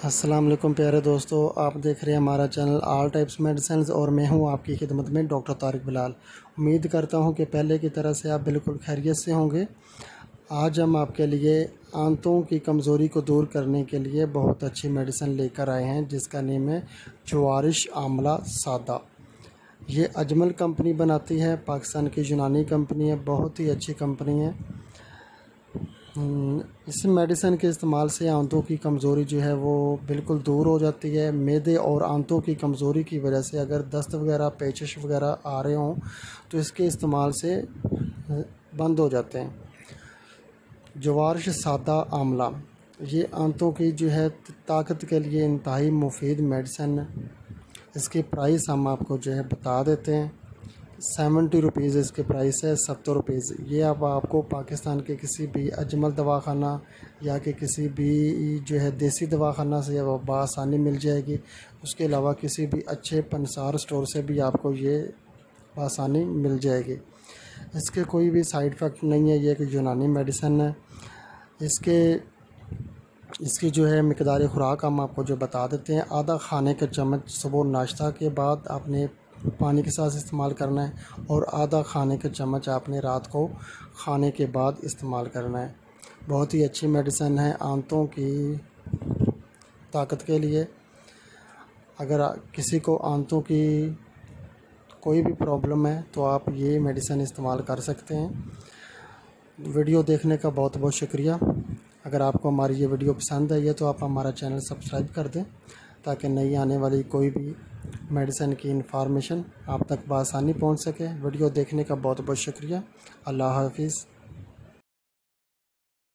अस्सलाम वालेकुम प्यारे दोस्तों, आप देख रहे हैं हमारा चैनल ऑल टाइप्स मेडिसिन और मैं हूं आपकी खिदमत में डॉक्टर तारिक बिलाल। उम्मीद करता हूं कि पहले की तरह से आप बिल्कुल खैरियत से होंगे। आज हम आपके लिए आंतों की कमज़ोरी को दूर करने के लिए बहुत अच्छी मेडिसिन लेकर आए हैं, जिसका नेम है जवारिश आमला सादा। ये अजमल कंपनी बनाती है, पाकिस्तान की यूनानी कंपनी है, बहुत ही अच्छी कंपनी है। इस मेडिसिन के इस्तेमाल से आंतों की कमज़ोरी जो है वो बिल्कुल दूर हो जाती है। मैदे और आंतों की कमज़ोरी की वजह से अगर दस्त वगैरह, पेचिश वगैरह आ रहे हों तो इसके इस्तेमाल से बंद हो जाते हैं। जवारिश सादा आमला ये आंतों की जो है ताकत के लिए इंतहाई मुफीद मेडिसिन है। इसकी प्राइस हम आपको जो है बता देते हैं। 70 रुपीज़ इसके प्राइस है, 70 रुपीज़। ये अब आपको पाकिस्तान के किसी भी अजमल दवाखाना या कि किसी भी जो है देसी दवाखाना से अब बआसानी मिल जाएगी। उसके अलावा किसी भी अच्छे पंसार स्टोर से भी आपको ये बआसानी मिल जाएगी। इसके कोई भी साइड इफ़ेक्ट नहीं है। ये एक यूनानी मेडिसिन है। इसकी जो है मिकदार खुराक हम आपको जो बता देते हैं। आधा खाने का चम्मच सुबह नाश्ता के बाद आपने पानी के साथ इस्तेमाल करना है और आधा खाने का चम्मच आपने रात को खाने के बाद इस्तेमाल करना है। बहुत ही अच्छी मेडिसिन है आंतों की ताकत के लिए। अगर किसी को आंतों की कोई भी प्रॉब्लम है तो आप ये मेडिसिन इस्तेमाल कर सकते हैं। वीडियो देखने का बहुत बहुत शुक्रिया। अगर आपको हमारी ये वीडियो पसंद आई है तो आप हमारा चैनल सब्सक्राइब कर दें, ताकि नई आने वाली कोई भी मेडिसिन की इंफॉर्मेशन आप तक बआसानी पहुंच सके। वीडियो देखने का बहुत बहुत शुक्रिया। अल्लाह हाफिज़।